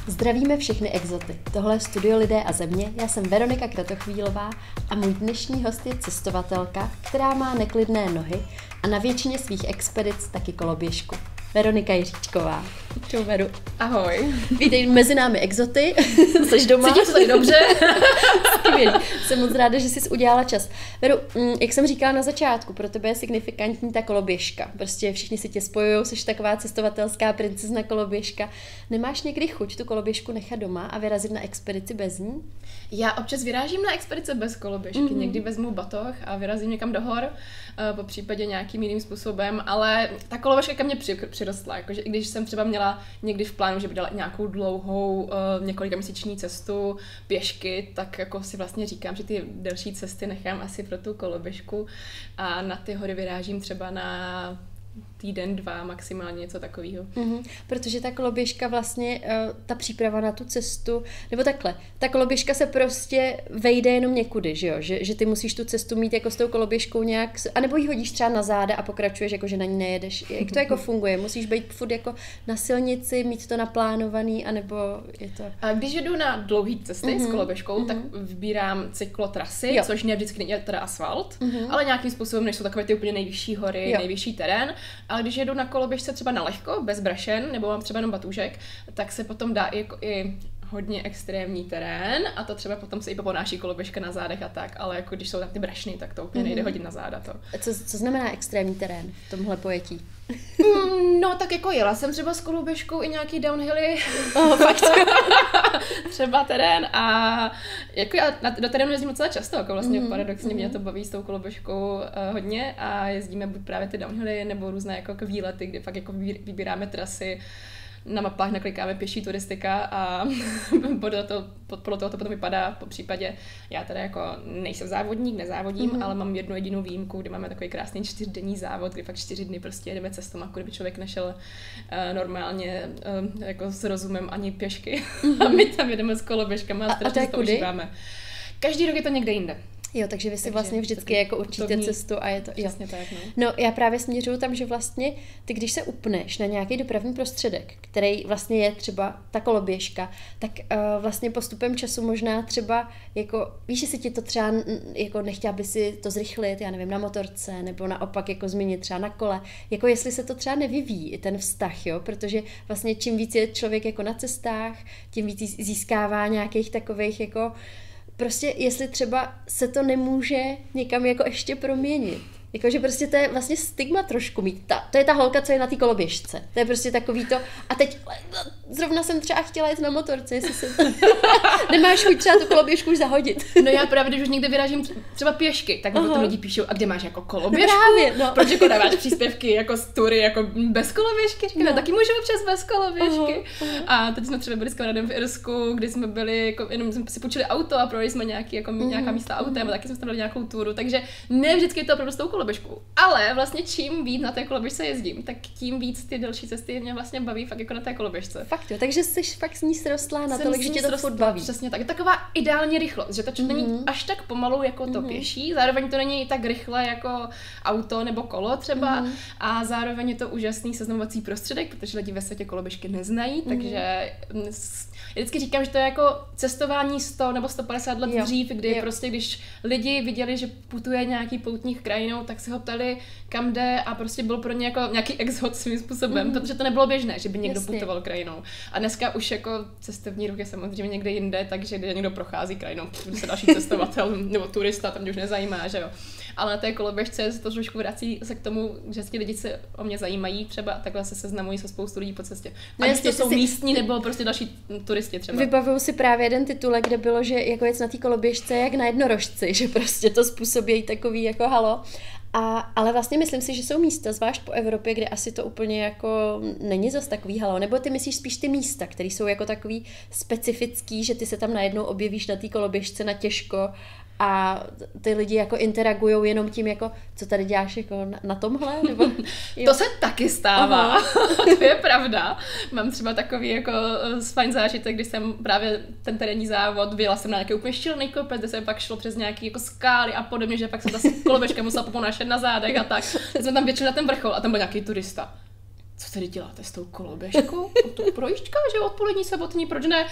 Zdravíme všechny exoty. Tohle je Studio Lidé a země, já jsem Veronika Kratochvílová a můj dnešní host je cestovatelka, která má neklidné nohy a na většině svých expedic taky koloběžku. Veronika Jiříčková. Čau, Veru. Ahoj. Vítej mezi námi exoty. Jsi doma? Cítím se tady dobře. Skvělý. Jsem moc ráda, že jsi udělala čas. Veru, jak jsem říkala na začátku, pro tebe je signifikantní ta koloběžka. Prostě všichni si tě spojují, jsi taková cestovatelská princezna koloběžka. Nemáš někdy chuť tu koloběžku nechat doma a vyrazit na expedici bez ní? Já občas vyrážím na expedice bez koloběžky. Někdy vezmu batoh a vyrazím někam do hor, po případě nějakým jiným způsobem, ale ta koloběžka ke mně přirostla. Jakože i když jsem třeba měla někdy v plánu, že by dala nějakou dlouhou několikaměsíční cestu pěšky, tak jako si vlastně říkám, že ty delší cesty nechám asi pro tu koloběžku a na ty hory vyrážím třeba na týden, 2, maximálně něco takového. Protože ta koloběžka vlastně, ta příprava na tu cestu, nebo takhle, ta koloběžka se prostě vejde jenom někudy, že jo? Že ty musíš tu cestu mít jako s tou koloběžkou nějak, anebo ji hodíš třeba na záda a pokračuješ, jako že na ní nejedeš. Jak to jako funguje? Musíš být furt jako na silnici, mít to naplánovaný, anebo je to... A když jedu na dlouhé cesty s koloběžkou, tak vybírám cyklotrasy, což ne vždycky není teda asfalt, ale nějakým způsobem, než jsou takové ty úplně nejvyšší hory, nejvyšší terén. Ale když jedu na koloběžce třeba na lehko, bez brašen, nebo mám třeba jenom batůžek, tak se potom dá i hodně extrémní terén a to třeba potom se i ponáší koloběžka na zádech a tak, ale jako když jsou tam ty brašny, tak to úplně nejde hodit na záda to. Co znamená extrémní terén v tomhle pojetí? No tak jako jela jsem třeba s koloběžkou i nějaký downhilly, fakt. Třeba terén a jako já do terénu jezdím docela často, jako vlastně paradoxně mě to baví s tou koloběžkou hodně a jezdíme buď právě ty downhilly nebo různé jako výlety, kde fakt jako vybíráme trasy, na mapách naklikáme pěší turistika a podle toho to potom vypadá. Po případě já teda jako nejsem závodník, nezávodím, ale mám jednu jedinou výjimku, kde máme takový krásný 4denní závod, kdy fakt 4 dny prostě jedeme cestou, jako kdyby člověk nešel normálně jako s rozumem ani pěšky. A my tam jedeme s koloběžkama a strašně to užíváme. Každý rok je to někde jinde. Jo, takže vy si vlastně vždycky jako určíte cestu a je to... Přesně tak, no. No, já právě směřuju tam, že vlastně ty, když se upneš na nějaký dopravní prostředek, který vlastně je třeba ta koloběžka, tak vlastně postupem času možná třeba jako, víš, jestli ti to třeba jako nechtěla by si to zrychlit, já nevím, na motorce, nebo naopak jako změnit třeba na kole, jako jestli se to třeba nevyvíjí, i ten vztah, jo, protože vlastně čím víc je člověk jako na cestách, tím víc získává nějakých takových jako prostě jestli třeba se to nemůže někam jako ještě proměnit. Jakože prostě to je vlastně stigma trošku mít. To je ta holka, co je na té koloběžce. To je prostě takový to. A teď zrovna jsem třeba chtěla jít na motorce, jestli se nemáš chuť třeba tu koloběžku už zahodit. No já právě, když už někde vyrážím třeba pěšky, tak mi potom lidi píšou, a kde máš jako koloběžku? Právě, no. Proč jako dáváš příspěvky jako z tury, jako bez koloběžky? Říkám, no. Taky můžu občas bez koloběžky. A teď jsme třeba byli s kamarádem v Irsku, kdy jsme byli, jako, jenom jsme si půjčili auto a projeli jsme nějaký, jako, nějaká místa autem a taky jsme tam dali nějakou túru, takže ne vždycky je to opravdu s tou koloběžkou. Ale vlastně čím víc na té koloběžce jezdím, tak tím víc ty delší cesty mě vlastně baví fakt jako na té koloběžce. Fakt jo, takže jsi fakt s ní srostlá natolik, že tě to furt baví. Přesně tak. Je taková ideální rychlost, že to není až tak pomalu jako to pěší, zároveň to není tak rychle jako auto nebo kolo třeba a zároveň je to úžasný seznamovací prostředek, protože lidi ve světě koloběžky neznají, takže já vždycky říkám, že to je jako cestování 100 nebo 150 let dřív, kdy prostě když lidi viděli, že putuje nějaký poutník krajinou, tak se ho ptali, kam jde a prostě byl pro ně jako nějaký exot svým způsobem, protože to nebylo běžné, že by někdo putoval krajinou. A dneska už jako cestovní ruch je samozřejmě někde jinde, takže když někdo prochází krajinou, se další cestovatel nebo turista, tam mě už nezajímá, že jo. Ale na té koloběžce se to trošku vrací se k tomu, že ti lidi se o mě zajímají třeba a takhle se seznamují se spoustu lidí po cestě. A jestli jsou místní nebo prostě další turisti třeba. Vybavuju si právě jeden titulek, kde bylo, že jako jet na té koloběžce jak na jednorožci, že prostě to způsobí takový jako halo. Ale vlastně myslím si, že jsou místa, zvlášť po Evropě, kde asi to úplně jako není zas takový halo. Nebo ty myslíš spíš ty místa, které jsou jako takový specifický, že ty se tam najednou objevíš na té koloběžce na těžko a ty lidi jako interagujou jenom tím, jako, co tady děláš jako na tomhle? Nebo, to se taky stává, to je pravda. Mám třeba takový jako fajn zážitek, když jsem právě ten terénní závod, vyjela jsem na nějaký úplně šílený kopec, kde se pak šlo přes nějaký jako skály a podobně, že pak jsem ta koloběžka musela poponášet na zádech a tak. Teď jsme tam většinou na ten vrchol a tam byl nějaký turista. co tady děláte s tou koloběžkou? To projížďka, že odpolední, sobotní, proč ne?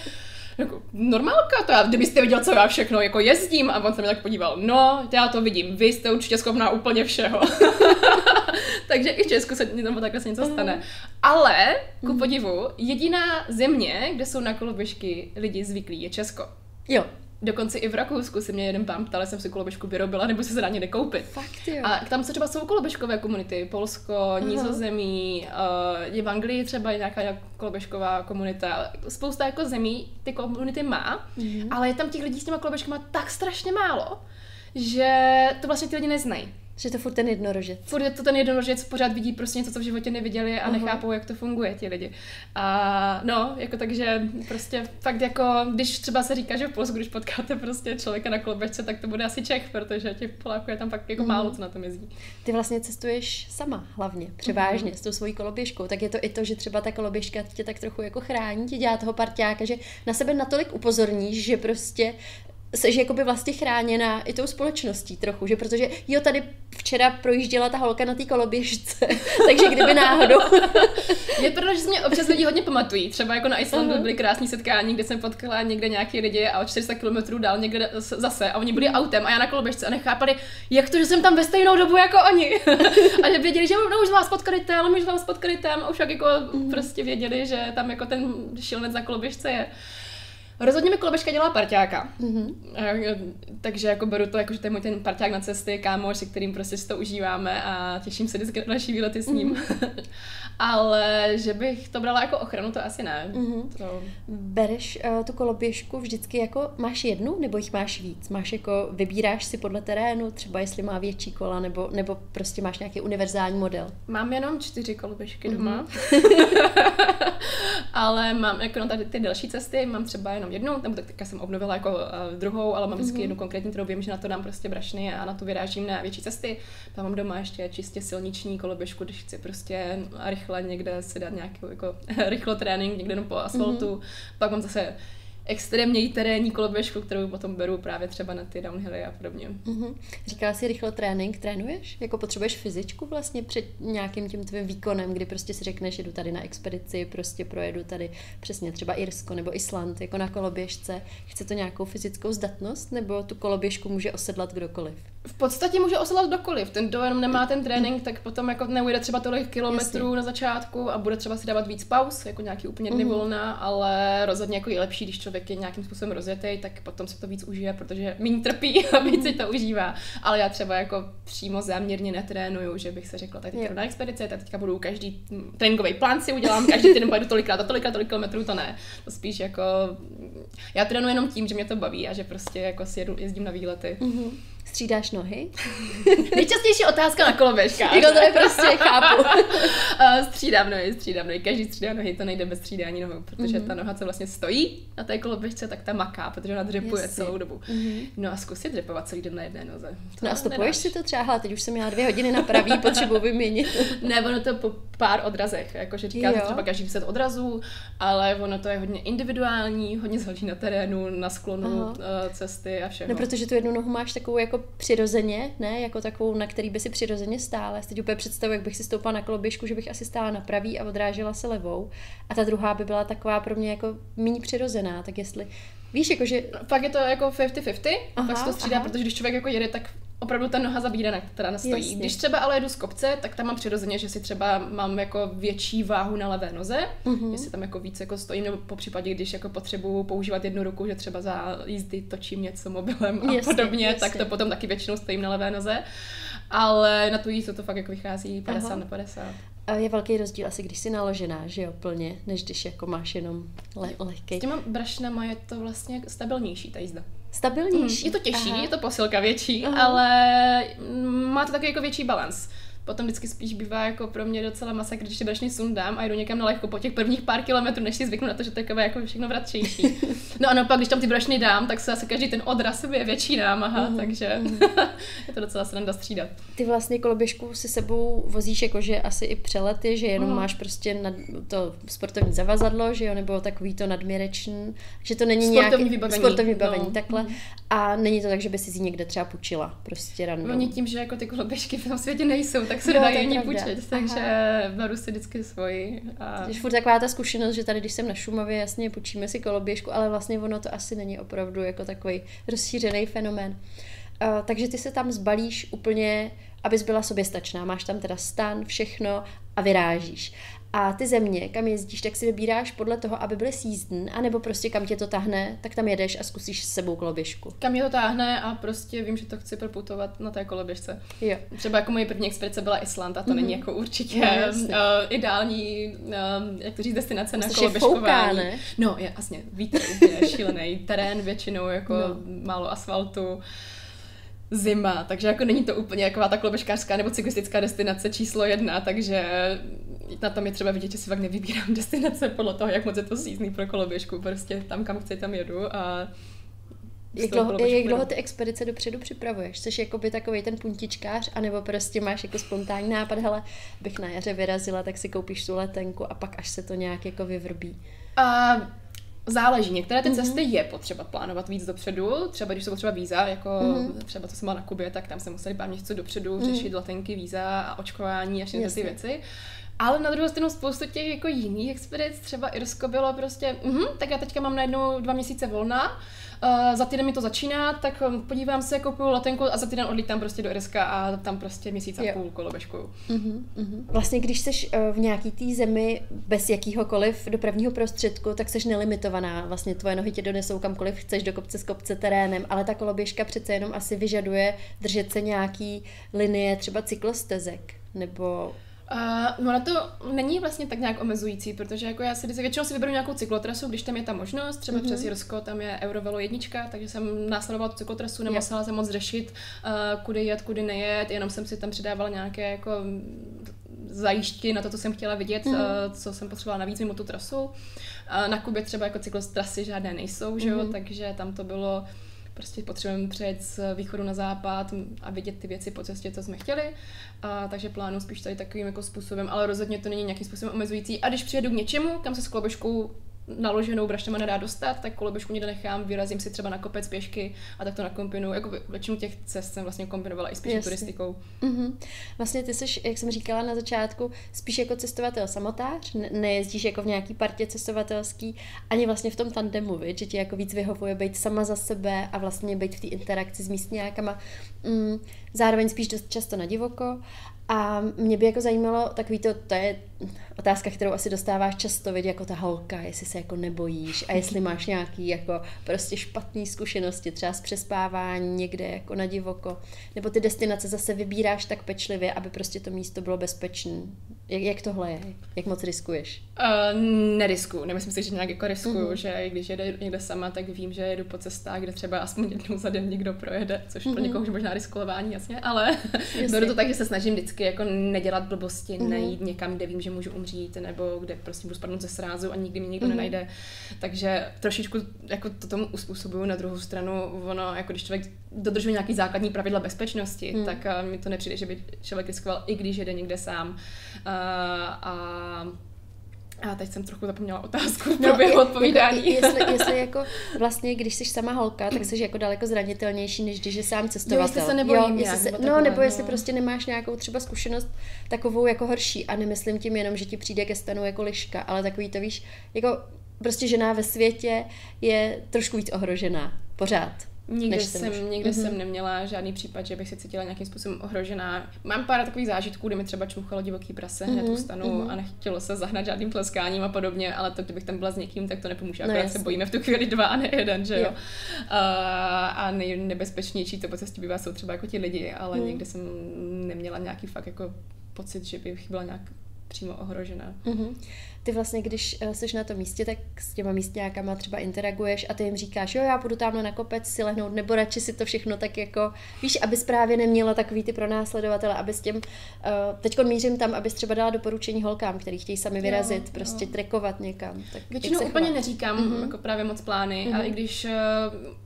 Jako, normálka, to já, kdybyste viděl, co já všechno jako jezdím, a on se mi tak podíval, no, já to vidím, vy jste určitě schopná úplně všeho. Takže i v Česku se nebo takhle se něco stane. Ale, ku podivu, jediná země, kde jsou na koloběžky lidi zvyklí, je Česko. Jo. Dokonce i v Rakousku si mě jeden pán ptal, jestli jsem si koloběžku vyrobila, nebo si se dá někde koupit. Fakt, jo. A tam se třeba jsou koloběžkové komunity, Polsko, Nizozemí, je v Anglii třeba nějaká koloběžková komunita. Spousta jako zemí ty komunity má, ale je tam těch lidí s těma koloběžkama tak strašně málo, že to vlastně ty lidi neznají. Že to furt ten jednorožec. Furt je to ten jednorožec, pořád vidí prostě něco, co v životě neviděli a nechápou, jak to funguje ti lidi. A no, jako takže prostě fakt jako, když třeba se říká, že v Polsku, když potkáte prostě člověka na koloběžce, tak to bude asi Čech, protože těch Poláků je tam fakt jako málo, co na tom jezdí. Ty vlastně cestuješ sama hlavně, převážně s tou svojí koloběžkou, tak je to i to, že třeba ta koloběžka tě tak trochu jako chrání, ti dělá toho parťáka, že na sebe natolik upozorníš, že prostě seš jakoby vlastně chráněná i tou společností trochu, že protože jo, tady včera projížděla ta holka na té koloběžce, takže kdyby náhodou. Je pravda, že se mě občas lidi hodně pamatují, třeba jako na Islandu byly krásné setkání, kde jsem potkala někde nějaký lidi a o 400 km dál někde zase a oni byli autem a já na koloběžce a nechápali, jak to, že jsem tam ve stejnou dobu jako oni. A že věděli, že no, už vás potkali tam, a už jak jako prostě věděli, že tam jako ten šílenec na koloběžce je. Rozhodně mi koloběžka dělá parťáka. Takže jako beru to, jako, že to je můj ten parťák na cesty, kámoš, se kterým prostě si to užíváme a těším se vždycky na další výlety s ním. Ale že bych to brala jako ochranu, to asi ne. To... Bereš tu koloběžku vždycky jako, máš jednu, nebo jich máš víc? Máš jako, vybíráš si podle terénu, třeba jestli má větší kola, nebo prostě máš nějaký univerzální model? Mám jenom 4 koloběžky doma. Ale mám jako na tady ty další cesty, mám třeba jenom jednu, nebo teďka jsem obnovila jako druhou, ale mám vždycky jednu konkrétní, kterou vím, že na to dám prostě brašny a na to vyrážím na větší cesty. Tam mám doma ještě čistě silniční koloběžku, když chci prostě rychle někde si dát nějaký jako rychlo trénink, někde jenom po asfaltu. Pak mám zase extrémně terénní koloběžku, kterou potom beru právě třeba na ty downhilly a podobně. Říkala jsi rychlo trénink, trénuješ? Jako potřebuješ fyzičku vlastně před nějakým tím tvým výkonem, kdy prostě si řekneš, jdu tady na expedici, prostě projedu tady přesně třeba Irsko nebo Island, jako na koloběžce. Chce to nějakou fyzickou zdatnost, nebo tu koloběžku může osedlat kdokoliv? V podstatě může osedlat kdokoliv. Ten, kdo jenom nemá ten trénink, tak potom jako neujde třeba tolik kilometrů na začátku a bude třeba si dávat víc pauz, jako nějaký úplně dny volna, ale rozhodně jako je lepší, když člověk je nějakým způsobem rozjetý, tak potom se to víc užije, protože méně trpí a víc si to užívá. Ale já třeba jako přímo záměrně netrénuju, že bych se řekla, tak teďka jdu na expedici, tak teďka budu každý tréninkový plán si udělám, každý týden pojedu tolikrát tolik kilometrů, to ne. To spíš jako já trénuji jenom tím, že mě to baví a že prostě jako si jezdím na výlety. Střídáš nohy? Nejčastější otázka na koloběžkách. Jako to je prostě, chápu. Střídám nohy. Každý střídá nohy, to nejde bez střídání nohou, protože ta noha, co vlastně stojí na té koloběžce, tak ta maká, protože ona dřepuje celou dobu. No a zkusit dřepovat celý den na jedné noze. No a stopuješ si to třeba, hele, teď už jsem měla 2 hodiny na pravý, potřebuji vyměnit. Ne, ono to po pár odrazech, jakože říká třeba každý 10 odrazů, ale ono to je hodně individuální, hodně záleží na terénu, na sklonu cesty a všechno. No, protože tu jednu nohu máš takovou jako přirozeně, ne, jako takovou, na který by si přirozeně stála. Teď úplně představuji, jak bych si stoupala na koloběžku, že bych asi stála na pravý a odrážela se levou. A ta druhá by byla taková pro mě jako méně přirozená, tak jestli víš, jakože... Pak je to jako 50-50, pak se to střídá, protože když člověk jako jede, tak opravdu ta noha zabíraná, která nastojí. Jasně. Když třeba ale jedu z kopce, tak tam mám přirozeně, že si třeba mám jako větší váhu na levé noze, jestli tam jako víc jako stojím, nebo po případě, když jako potřebuju používat jednu ruku, že třeba za jízdy točím něco mobilem a podobně, tak to potom taky většinou stojím na levé noze. Ale na tu jízdu to fakt jako vychází 50 na 50. Je velký rozdíl asi, když jsi naložená, že jo, plně, než když jako máš jenom lehkej. S těma brašnama je to vlastně stabilnější ta jízda. Stabilnější? Je to těžší, je to posilka větší, ale má to taky jako větší balans. Potom vždycky spíš bývá jako pro mě docela masakr, když si brašny sundám a jdu někam na lehko po těch prvních pár kilometrů, než si zvyknu na to, že to je takové jako všechno vratčejší. No a naopak, když tam ty brašny dám, tak se zase každý ten odraz je větší námaha, takže je to docela sranda střídat. Ty vlastně koloběžku si sebou vozíš jakože asi i přelety, že jenom máš prostě to sportovní zavazadlo, že jo, nebo takový to nadměrečný, že to není sportovní nějaký vybavení, takhle. A není to tak, že by si ji někde třeba půjčila, prostě random. Oni tím, že jako ty koloběžky v tom světě nejsou, tak se dají jiní půjčit, takže beru si vždycky svoji. Takže furt taková ta zkušenost, že tady, když jsem na Šumavě, jasně půjčíme si koloběžku, ale vlastně ono to asi není opravdu jako takový rozšířený fenomén. Takže ty se tam zbalíš úplně, abys byla soběstačná. Máš tam teda stan, všechno a vyrážíš. A ty země, kam jezdíš, tak si vybíráš podle toho, aby byly season, anebo prostě kam tě to tahne, tak tam jedeš a zkusíš s sebou koloběžku. Kam mě to táhne a prostě vím, že to chci proputovat na té koloběžce. Jo. Třeba jako moje první expedice byla Island a to není jako určitě ideální, jak to říct, destinace na koloběžkování. No, jasně, vítr je šílený, terén většinou jako málo asfaltu. Zima, takže jako není to úplně taková ta koloběžkářská nebo cyklistická destinace číslo 1, takže na tom je třeba vidět, že si fakt nevybírám destinace podle toho, jak moc je to sízný pro koloběžku, prostě tam, kam chci, tam jedu a jak dlouho ty expedice dopředu připravuješ? Jsi jakoby takovej ten puntičkář, anebo prostě máš jako spontánní nápad, hele, bych na jaře vyrazila, tak si koupíš tu letenku a pak až se to nějak jako vyvrbí? Záleží. Některé ty cesty je potřeba plánovat víc dopředu, třeba když jsou potřeba víza, jako třeba co jsem byla na Kubě, tak tam se museli pár měsíců dopředu řešit letenky, víza a očkování a všechny ty věci. Ale na druhou stranu spoustu těch jako jiných expedic, třeba Irsko bylo prostě, tak já teďka mám najednou 2 měsíce volna, za týden mi to začíná, tak podívám se, koupuju letenku a za týden odlítám prostě do Irska a tam prostě měsíc a půl koloběžkuju. Vlastně když jsi v nějaký té zemi bez jakýhokoliv dopravního prostředku, tak jsi nelimitovaná. Vlastně tvoje nohy tě donesou kamkoliv chceš, do kopce s kopce terénem, ale ta koloběžka přece jenom asi vyžaduje držet se nějaký linie, třeba cyklostezek, nebo... No na to není vlastně tak nějak omezující, protože jako já si většinou si vyberu nějakou cyklotrasu, když tam je ta možnost, třeba přes Jirsko, tam je Eurovelo 1, takže jsem následovala tu cyklotrasu, nemusela jsem moc řešit, kudy jet, kudy nejet, jenom jsem si tam přidávala nějaké jako zajížďky na to, co jsem chtěla vidět, co jsem potřebovala navíc mimo tu trasu. Na Kubě třeba jako cyklotrasy žádné nejsou, že jo, takže tam to bylo prostě potřebujeme přejet z východu na západ a vidět ty věci po cestě, co jsme chtěli. Takže plánuji spíš tady takovým jako způsobem, ale rozhodně to není nějakým způsobem omezující. A když přijedu k něčemu, kam se s koloběžkou naloženou braštěma nedá dostat, tak koloběžku někde nechám, vyrazím si třeba na kopec pěšky a tak to nakombinuju. Jako většinu těch cest jsem vlastně kombinovala i spíš turistikou. Vlastně ty jsi, jak jsem říkala na začátku, spíš jako cestovatel samotář, nejezdíš jako v nějaký partě cestovatelský, ani vlastně v tom tandemu, že ti jako víc vyhovuje být sama za sebe a vlastně být v té interakci s místňákama. Zároveň spíš dost často na divoko. A mě by jako zajímalo, to je otázka, kterou asi dostáváš často, vidět jako ta holka, jestli se jako nebojíš a jestli máš nějaký jako prostě špatné zkušenosti, třeba z přespávání někde jako na divoko, nebo ty destinace zase vybíráš tak pečlivě, aby prostě to místo bylo bezpečné. Jak tohle je? Jak moc riskuješ? Neriskuju. Nemyslím si, že nějak jako riskuju, že když jedu někde sama, tak vím, že jedu po cestách, kde třeba aspoň jednou za den někdo projede, což pro někoho už možná riskování, jasně, ale beru to tak, že se snažím vždycky jako nedělat blbosti, nejít někam, kde vím, že můžu umřít, nebo kde prostě budu spadnout ze srázu a nikdy mě nikdo nenajde. Takže trošičku jako to tomu uspůsobuju. Na druhou stranu, ono, jako když člověk dodržuje nějaký základní pravidla bezpečnosti, tak mi to nepřijde, že by člověk riskoval, i když jede někde sám. A teď jsem trochu zapomněla otázku v průběhu odpovídání. Jestli jako vlastně, když jsi sama holka, tak jsi jako daleko zranitelnější, než když je sám cestovatel. Jestli se nebojím nebo jestli prostě nemáš nějakou třeba zkušenost takovou jako horší. A nemyslím tím jenom, že ti přijde ke stanu jako liška, ale takový to víš, jako prostě žena ve světě je trošku víc ohrožená. Pořád. Nikdy jsem neměla žádný případ, že bych se cítila nějakým způsobem ohrožená. Mám pár takových zážitků, kdy mi třeba čmuchalo divoký prase hned u stanu a nechtělo se zahnat žádným tleskáním a podobně, ale to, kdybych tam byla s někým, tak to nepomůže. Akorát se bojíme v tu chvíli 2 a ne 1, že jo. A nejnebezpečnější to po cestě bývá jsou třeba jako ti lidi, ale nikdy jsem neměla nějaký fakt jako pocit, že bych byla nějak přímo ohrožená. Ty vlastně, když jsi na tom místě, tak s těma místňákama třeba interaguješ a ty jim říkáš, jo, já půjdu tamhle na kopec si lehnout, nebo radši si to všechno tak jako, víš, abys právě neměla takový ty pronásledovatele, abys těm, teďko mířím tam, abys třeba dala doporučení holkám, který chtějí sami vyrazit, prostě trekovat někam. Tak většinou úplně neříkám jako právě moc plány, a i když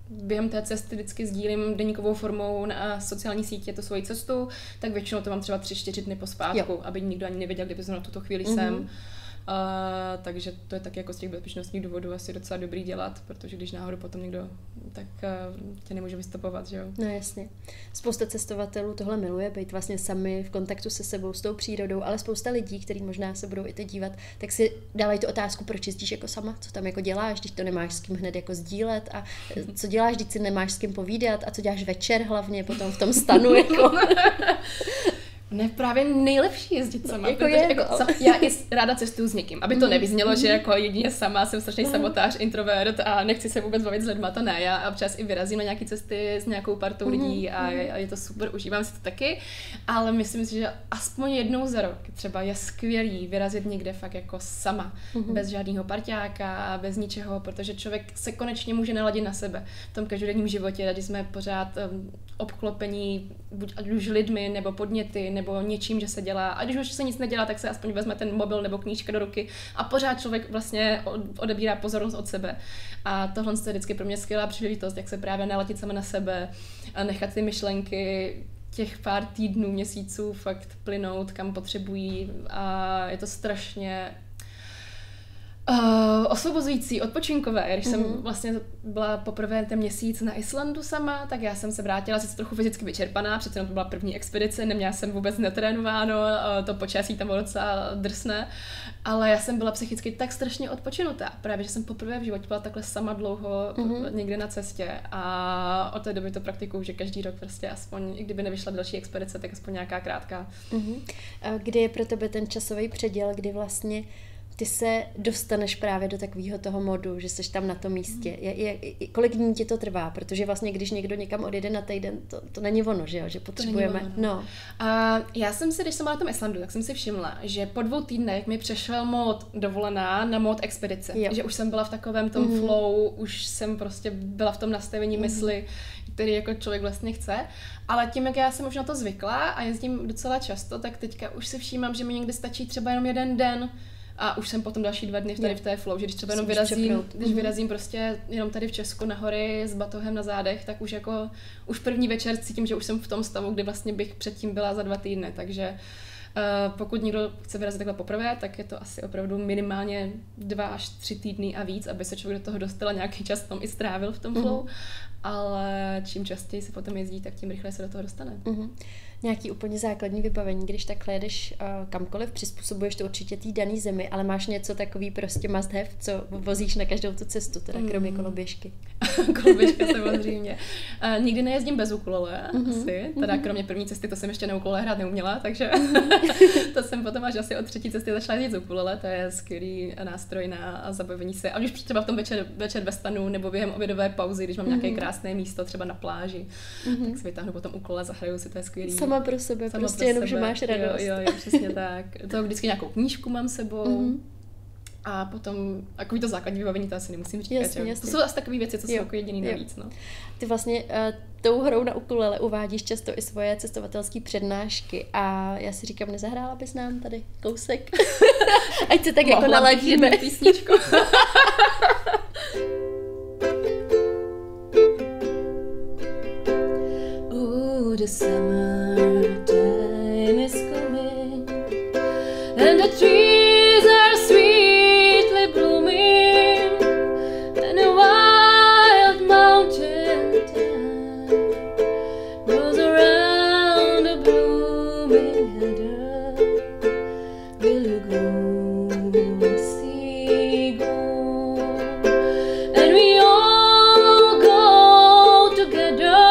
během té cesty vždycky sdílím deníkovou formou na sociální sítě tu svoji cestu, tak většinou to mám třeba 3-4 dny pospátku, aby nikdo ani nevěděl, kdyby zrovna tuto chvíli jsem. Takže to je taky jako z těch bezpečnostních důvodů asi docela dobrý dělat, protože když náhodou potom někdo, tak tě nemůže vystopovat, že jo? No jasně. Spousta cestovatelů tohle miluje, být vlastně sami v kontaktu se sebou, s tou přírodou, ale spousta lidí, kteří možná se budou i teď dívat, tak si dávají tu otázku, proč jezdíš jako sama, co tam jako děláš, když to nemáš s kým hned jako sdílet a co děláš, když si nemáš s kým povídat a co děláš večer hlavně potom v tom stanu jako. Ne, právě nejlepší jezdit sama, jako protože je, jako, já i ráda cestuju s někým, aby to nevyznělo, že jako jedině sama jsem strašný sabotář, introvert a nechci se vůbec bavit s lidma, to ne, já občas i vyrazím na nějaké cesty s nějakou partou lidí a je to super, užívám si to taky, ale myslím si, že aspoň jednou za rok třeba je skvělý vyrazit někde fakt jako sama, bez žádného parťáka, bez ničeho, protože člověk se konečně může naladit na sebe v tom každodenním životě, když jsme pořád obklopení ať už lidmi nebo podněty, nebo něčím, že se dělá. A když už se nic nedělá, tak se aspoň vezme ten mobil nebo knížka do ruky a pořád člověk vlastně odebírá pozornost od sebe. A tohle je vždycky pro mě skvělá příležitost, jak se právě nalatit sama na sebe a nechat ty myšlenky těch pár týdnů, měsíců fakt plynout, kam potřebují. A je to strašně osvobozující, odpočinkové. Když jsem vlastně byla poprvé ten měsíc na Islandu sama, tak já jsem se vrátila sice trochu fyzicky vyčerpaná, přece jenom to byla první expedice, neměla jsem vůbec netrénováno, to počasí tam bylo docela drsné, ale já jsem byla psychicky tak strašně odpočinutá. Právě, že jsem poprvé v životě byla takhle sama dlouho někde na cestě a od té doby to praktikuju, že každý rok prostě aspoň, i kdyby nevyšla další expedice, tak aspoň nějaká krátká. A kdy je pro tebe ten časový předěl, kdy vlastně ty se dostaneš právě do takového toho modu, že jsi tam na tom místě. Kolik dní ti to trvá? Protože vlastně, když někdo někam odjede na týden, to není ono, že jo? Že potřebujeme. No. A já jsem si, když jsem byla na tom Islandu, tak jsem si všimla, že po 2 týdnech mi přešel mód dovolená na mód expedice. Jo. Že už jsem byla v takovém tom flow, už jsem prostě byla v tom nastavení mysli, který jako člověk vlastně chce. Ale tím, jak já jsem už na to zvykla a jezdím docela často, tak teďka už si všímám, že mi někdy stačí třeba jenom 1 den. A už jsem potom další 2 dny tady v té flow, že když třeba jenom vyrazím prostě jenom tady v Česku na hory s batohem na zádech, tak už první večer cítím, že už jsem v tom stavu, kdy vlastně bych předtím byla za 2 týdny, takže pokud někdo chce vyrazit takhle poprvé, tak je to asi opravdu minimálně 2 až 3 týdny a víc, aby se člověk do toho dostal a nějaký čas tam i strávil v tom flow, ale čím častěji se potom jezdí, tak tím rychleji se do toho dostane. Nějaký úplně základní vybavení, když takhle jedeš kamkoliv, přizpůsobuješ to určitě té dané zemi, ale máš něco takový prostě must have, co vozíš na každou tu cestu, teda kromě koloběžky. Koloběžka samozřejmě. Nikdy nejezdím bez ukulele, asi, teda kromě první cesty, to jsem ještě na ukulele hrát neuměla, takže to jsem potom až asi od 3. cesty začala jezdit z ukulele, to je skvělý nástroj na zabavení se. A když třeba v tom večer ve stanu nebo během obědové pauzy, když mám nějaké krásné místo, třeba na pláži, tak si vytáhnu potom ukulele, zahraju si, to je skvělý. Sama pro sebe, prostě jenom, že máš radost. Jo, přesně tak. To vždycky nějakou knížku mám sebou. A potom, takový to základní vybavení, to asi nemusím říkat. Jasně. To jsou asi takové věci, co jsou jako jediný navíc. No. Ty vlastně tou hrou na ukulele uvádíš často i svoje cestovatelské přednášky a já si říkám, nezahrála bys nám tady kousek? Ať se tak jako naladíme. Písničku. The summertime is coming and the trees are sweetly blooming and a wild mountain town goes around the blooming heather. Will you go see go? And we all go together.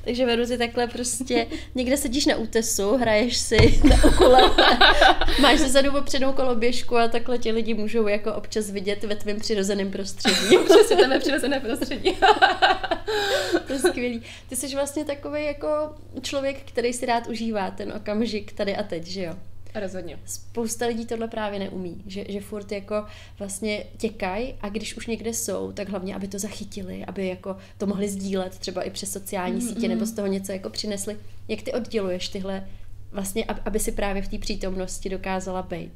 Takže vedu si takhle prostě, někde sedíš na útesu, hraješ si na ukulele, máš zezadu opřednou koloběžku a takhle ti lidi můžou jako občas vidět ve tvém přirozeném prostředí. Přesně tebe přirozené prostředí. To je skvělý. Ty jsi vlastně takový jako člověk, který si rád užívá ten okamžik tady a teď, že jo? Rozhodně. Spousta lidí tohle právě neumí, že furt jako vlastně těkají a když už někde jsou, tak hlavně, aby to zachytili, aby jako to mohli sdílet třeba i přes sociální sítě nebo z toho něco jako přinesli. Jak ty odděluješ tyhle vlastně, aby si právě v té přítomnosti dokázala být?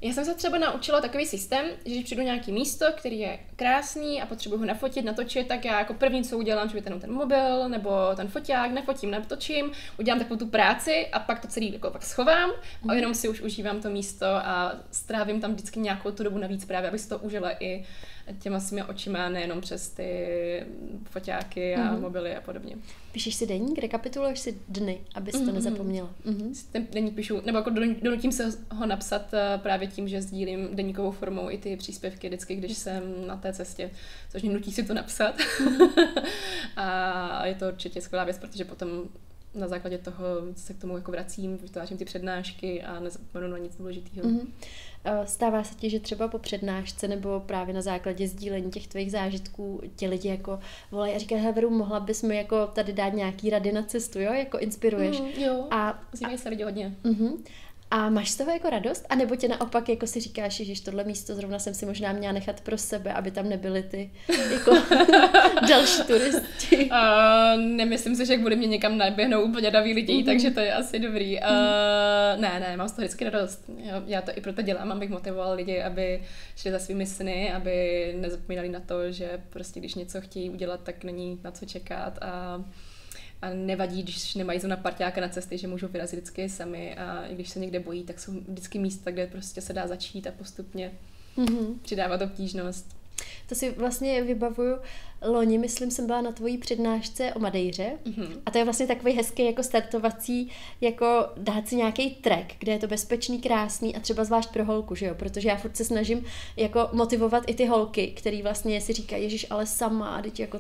Já jsem se třeba naučila takový systém, že když přijdu nějaký místo, který je krásný a potřebuji ho nafotit, natočit, tak já jako první, co udělám, že ten mobil nebo ten foťák, nafotím, natočím, udělám takovou tu práci a pak to celý jako pak schovám a jenom si už užívám to místo a strávím tam vždycky nějakou tu dobu navíc právě, abych si to užila i těma svými očima, nejenom přes ty foťáky a mobily a podobně. Píšeš si deník, rekapituluješ si dny, abys to nezapomněla. Ten deník píšu, nebo jako donutím se ho napsat právě tím, že sdílím deníkovou formou i ty příspěvky vždycky, když jsem na té cestě, což mě nutí si to napsat. A je to určitě skvělá věc, protože potom na základě toho se k tomu jako vracím, vytvářím ty přednášky a nezapomenu na nic důležitého. Stává se ti, že třeba po přednášce nebo právě na základě sdílení těch tvých zážitků ti lidi jako volají a říkají, Veru, mohla bys mi jako tady dát nějaký rady na cestu, jo? Jako inspiruješ. Jo, ozývají se lidi hodně. A máš z toho jako radost? A nebo tě naopak jako si říkáš, že tohle místo zrovna jsem si možná měla nechat pro sebe, aby tam nebyly ty jako další turisti? Nemyslím si, že bude mě někam naběhnou úplně daví lidí, takže to je asi dobrý. Ne, mám z toho vždycky radost. Já to i proto dělám, abych motivoval lidi, aby šli za svými sny, aby nezapomínali na to, že prostě když něco chtějí udělat, tak není na co čekat a nevadí, když nemají zrovna parťáka na cesty, že můžou vyrazit vždycky sami a i když se někde bojí, tak jsou vždycky místa, kde prostě se dá začít a postupně přidávat obtížnost. To si vlastně vybavuju, loni, myslím, jsem byla na tvojí přednášce o Madeiře a to je vlastně takový hezký jako startovací, jako dát si nějaký track, kde je to bezpečný, krásný a třeba zvlášť pro holku, že jo, protože já furt se snažím jako motivovat i ty holky, který vlastně si říkají, ježiš, ale sama, teď jako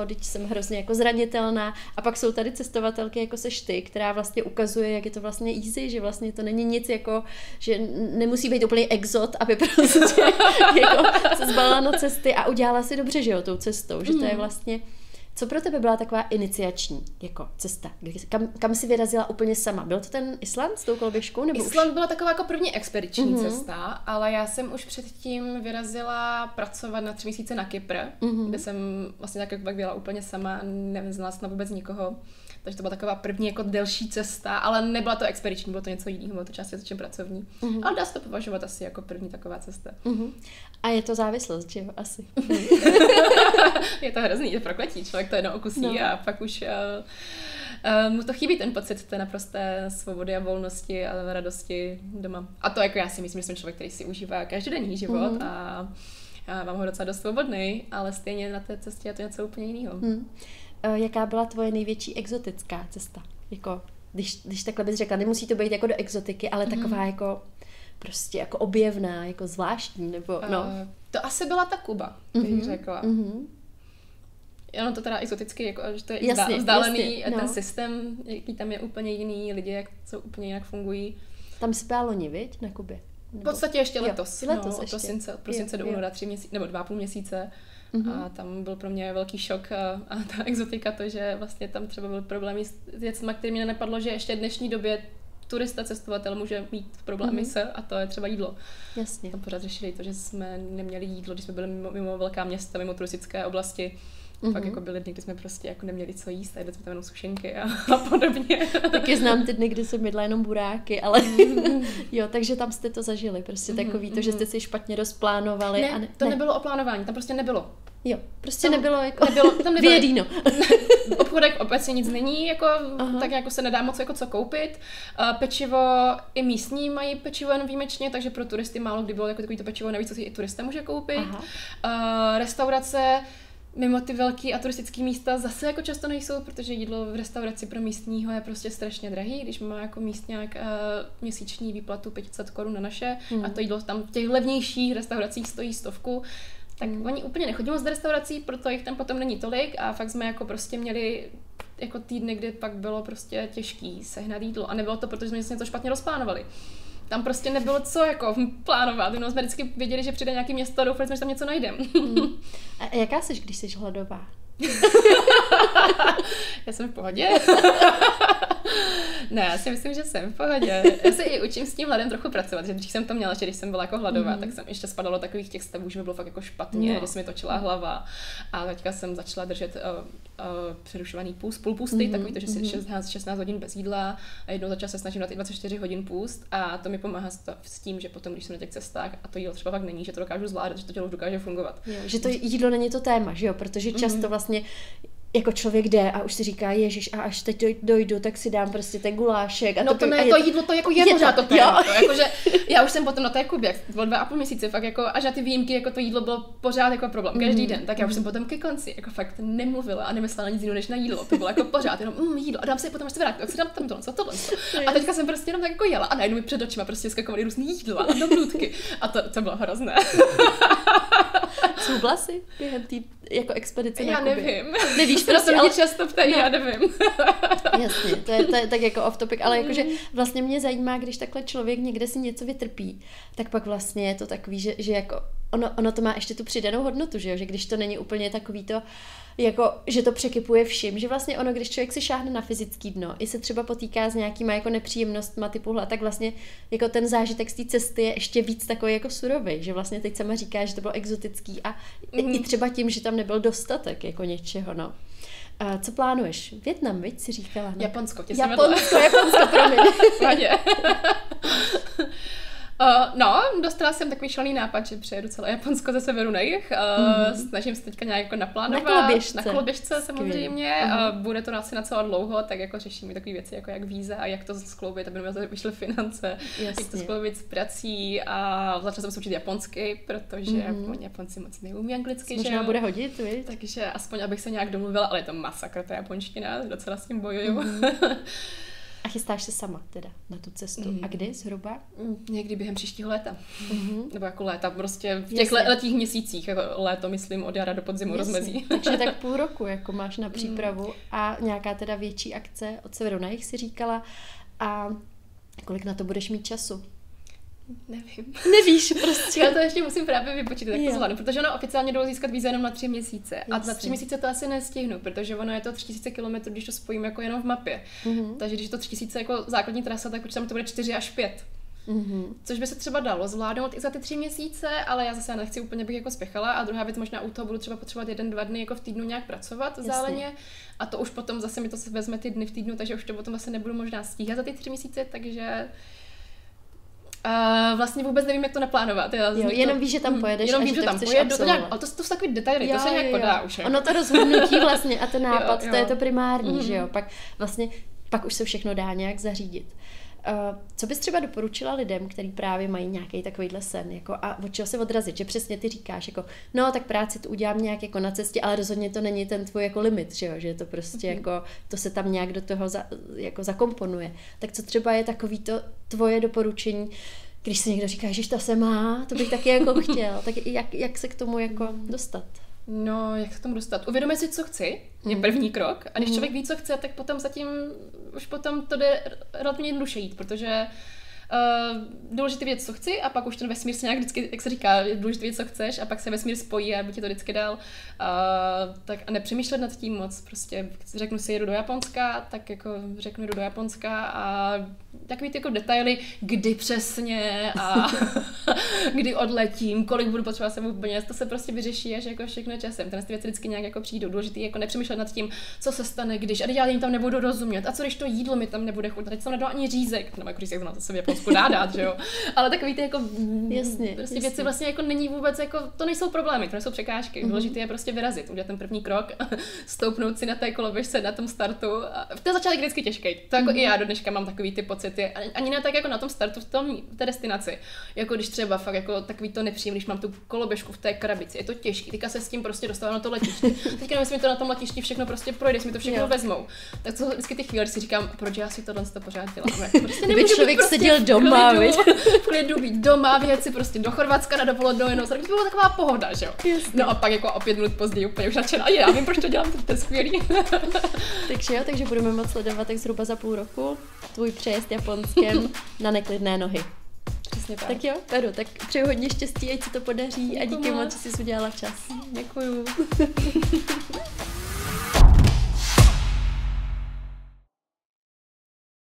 teď jsem hrozně jako zranitelná a pak jsou tady cestovatelky jako seš ty, která vlastně ukazuje, jak je to vlastně easy, že vlastně to není nic jako, že nemusí být úplný exot, aby prostě jako se zbalila na cesty a udělala si dobře, že jo, tou cestou. Že to je vlastně, co pro tebe byla taková iniciační jako cesta? Kam jsi vyrazila úplně sama? Byl to ten Island s tou koloběžkou? Island byla taková jako první expediční cesta, ale já jsem už předtím vyrazila pracovat na 3 měsíce na Kypr, kde jsem vlastně tak pak byla úplně sama, neznala jsem vůbec nikoho. Takže to byla taková první jako delší cesta, ale nebyla to expediční, bylo to něco jiného, bylo to částečně pracovní. Ale dá se to považovat asi jako první taková cesta. A je to závislost, že jo? Asi. Je to hrozný, je prokletí, člověk to jednou okusí a pak už mu to chybí ten pocit té naprosté svobody a volnosti a radosti doma. A to jako já si myslím, že jsem člověk, který si užívá každodenní život a mám ho docela dost svobodný, ale stejně na té cestě je to něco úplně jiného. Jaká byla tvoje největší exotická cesta? Jako, když takhle bys řekla, nemusí to být jako do exotiky, ale taková jako prostě jako objevná, jako zvláštní, nebo no. To asi byla ta Kuba, bych řekla. Ono to teda exoticky, jako, že to je jasně, vzdálený, jasně, ten systém, jaký tam je úplně jiný, lidi, jak co úplně jinak fungují. Tam jsi byla loni, viď, na Kubě? V podstatě ještě letos, od prosince do února 3 měsíce, nebo 2,5 měsíce. A tam byl pro mě velký šok a ta exotika, to, že vlastně tam třeba byly problémy s věcmi, které mě nenapadlo, že ještě v dnešní době turista, cestovatel může mít problémy a to je třeba jídlo. Jasně. Tam pořád řešili to, že jsme neměli jídlo, když jsme byli mimo velká města, mimo turistické oblasti. Pak jako byly dny, kdy jsme prostě jako neměli co jíst a jedli jsme tam jenom sušenky a podobně. Taky znám ty dny, kdy jsem jedla jenom buráky, ale jo, takže tam jste to zažili, prostě takový to, že jste si špatně rozplánovali. Ne, to nebylo o plánování, tam prostě nebylo. Jo, prostě tam nebylo jako tam vyjedíno. V obchodech obecně nic není, jako, tak jako se nedá moc jako co koupit. Pečivo i místní mají pečivo jen výjimečně, takže pro turisty málo kdy bylo jako takový to pečivo, navíc co si i turista může koupit. Restaurace mimo ty velký a turistické místa zase jako často nejsou, protože jídlo v restauraci pro místního je prostě strašně drahý, když má jako místňák měsíční výplatu 500 korun na naše a to jídlo tam v těch levnějších restauracích stojí 100, tak oni úplně nechodí moc do restaurací, proto jich tam potom není tolik a fakt jsme jako prostě měli jako týdny, kdy pak bylo prostě těžký sehnat jídlo a nebylo to, protože jsme něco špatně rozplánovali. Tam prostě nebylo co jako plánovat, jenom jsme vždycky věděli, že přijde nějaký město a doufali jsme, že tam něco najdeme. A jaká jsi, když jsi hladová? Já jsem v pohodě. Ne, já si myslím, že jsem v pohodě. Já se i učím s tím hladem trochu pracovat, že dřív jsem to měla, že když jsem byla jako hladová, tak jsem ještě spadala do takových těch stavů, že mi bylo fakt jako špatně, že se mi točila hlava. A teďka jsem začala držet přerušovaný půst, půlpůsty, takový to, že si 16 hodin bez jídla a jednou začala se snažit dát i 24 hodin půst a to mi pomáhá s tím, že potom, když jsem na těch cestách a to jídlo třeba fakt není, že to dokážu zvládat, že to tělo už dokáže fungovat. Jo, že to jídlo není to téma, že jo, protože často vlastně jako člověk jde a už si říká, ježiš, a až teď dojdu, tak si dám prostě ten gulášek. A no to ne, to jídlo, to jako je pořád to téma. Jakože já už jsem potom na té Kubě, bylo 2,5 měsíce, fakt jako, až na ty výjimky, jako to jídlo bylo pořád jako problém, každý den, tak já už jsem potom ke konci, jako fakt nemluvila a nemyslela na nic jiného než na jídlo, to bylo jako pořád, jenom jídlo a dám si potom, až se vrátím, tak si dám tam tohle. A teďka jsem prostě jenom tak jako jela a najednou mi před očima prostě skakovaly různý jídla a dobrůdky a to bylo hrozné. Zhubla jsi během té jako expedice na Kubě? Já nevím. Nevíš prostě, ale často ptají, já nevím. Jasně, to je tak jako off topic, ale jakože vlastně mě zajímá, když takhle člověk někde si něco vytrpí, tak pak vlastně je to takový, že jako ono to má ještě tu přidanou hodnotu, že jo, že když to není úplně takový to, jako, že to překypuje všim, že vlastně ono, když člověk si šáhne na fyzický dno, i se třeba potýká s nějakýma jako nepříjemnostma typu tak vlastně jako ten zážitek z té cesty je ještě víc takový jako surový, že vlastně teď sama říká, že to bylo exotický a i třeba tím, že tam nebyl dostatek jako něčeho, no. A co plánuješ? Vietnam, viď, si říkala? Ne? Japonsko, Japonsko, promiň. No, dostala jsem takový šalý nápad, že přejedu celé Japonsko ze severu na jih. Snažím se teďka nějak jako naplánovat. Na koloběžce samozřejmě. Bude to asi na celá dlouho, tak jako řeším takové věci, jako jak víza a jak to skloubit, aby mi vyšly finance, jak to skloubit s prací a začala jsem se učit japonsky, protože Japonci moc neumí anglicky. Možná bude hodit, víš? Takže aspoň abych se nějak domluvila, ale je to masakr, ta japonština, docela s tím bojuju. A chystáš se sama teda na tu cestu. A kdy zhruba? Někdy během příštího léta. Nebo jako léta, prostě v těch letních měsících, jako léto myslím od jara do podzimu rozmezí. Takže tak půl roku jako máš na přípravu a nějaká teda větší akce od severu na jih si říkala. A kolik na to budeš mít času? Nevím. Nevíš prostě. Já to ještě musím právě vypočítat, jak to zvládnu, protože ono oficiálně jde získat víza jenom na 3 měsíce. Jasně. A za 3 měsíce to asi nestihnu, protože ono je to 3000 km, když to spojím jako jenom v mapě. Takže když je to 3000 jako základní trasa, tak už tam to bude 4 až 5. Což by se třeba dalo zvládnout i za ty 3 měsíce, ale já zase nechci úplně, bych jako spěchala. A druhá věc, možná u toho budu třeba potřebovat 1-2 dny jako v týdnu nějak pracovat záleně. A to už potom zase mi to vezme ty dny v týdnu, takže už to potom zase nebudu možná stíhat za ty 3 měsíce, takže vlastně vůbec nevím, jak to naplánovat. Jenom víš, že tam pojedeš. Jenom vím, že tam pojedu. Ale to jsou takový detaily, to se nějak podá už. Ono to rozhodnutí vlastně a ten nápad, to je to primární, že jo. Pak už se všechno dá nějak zařídit. Co bys třeba doporučila lidem, kteří právě mají nějaký takovýhle sen, jako a od čeho se odrazit, že přesně ty říkáš, jako no tak práci to udělám nějak jako na cestě, ale rozhodně to není ten tvůj jako limit, že jo, že je to prostě jako, to se tam nějak do toho jako zakomponuje. Tak co třeba je takový to tvoje doporučení, když se někdo říká, že to se má, to bych taky jako chtěl, tak jak se k tomu jako dostat? No, jak se k tomu dostat? Uvědomit si, co chci, je první krok. A když člověk ví, co chce, tak potom už potom to jde relativně jednoduše jít, protože důležité věc, co chci, a pak už ten vesmír se nějak vždycky, jak se říká, je důležité věc, co chceš, a pak se vesmír spojí, aby ti to vždycky dal. Tak a nepřemýšlet nad tím moc, prostě řeknu si, jedu do Japonska, tak jako řeknu, jdu do Japonska a takový ty jako detaily, kdy přesně a kdy odletím, kolik budu potřebovat sebou peněz, to se prostě vyřeší až jako všechno časem. Ty věci vždycky nějak jako přijdou. Důležitý jako nepřemýšlet nad tím, co se stane, když a já jim tam nebudu rozumět. A co když to jídlo mi tam nebude chutnat, teď jsem nedala ani řízek, nebo jako řízek znamená, to se v Japonsku dá dát, že jo. Ale takový ty jako prostě věci vlastně jako není vůbec jako, to nejsou problémy, to nejsou překážky. Důležité je prostě vyrazit, udělat ten první krok, stoupnout si na té koloběžce na tom startu. A ten začátek vždycky těžký. To jako i já do dneška mám takový ty pocity, ani ne tak jako na tom startu v té destinaci. Jako když třeba fakt jako takový to nepříjemný, když mám tu koloběžku v té krabici, je to těžký. Teďka se s tím prostě dostávám na to letiště. Teďka nevím, jestli mi to na tom letišti všechno prostě projde, jestli mi to všechno vezmou. Tak co vždycky ty chvíle si říkám, proč já si tohle pořád dělám. Prostě kdyby člověk seděl doma, v klidu být doma, vyjet si prostě do Chorvatska na dovolenou, jenom to byla taková pohoda, že jo. No a pak jako o 5 minut později úplně už nadšená, já vím, proč to dělám, to je skvělý. takže budeme moc sledovat tak zhruba za půl roku tvůj přejezd Japonskem na neklidné nohy. Přesně tak. Tak jo, Peru, tak přeju hodně štěstí, ať se to podaří. Děkuji a díky moc, že jsi udělala čas. Děkuju.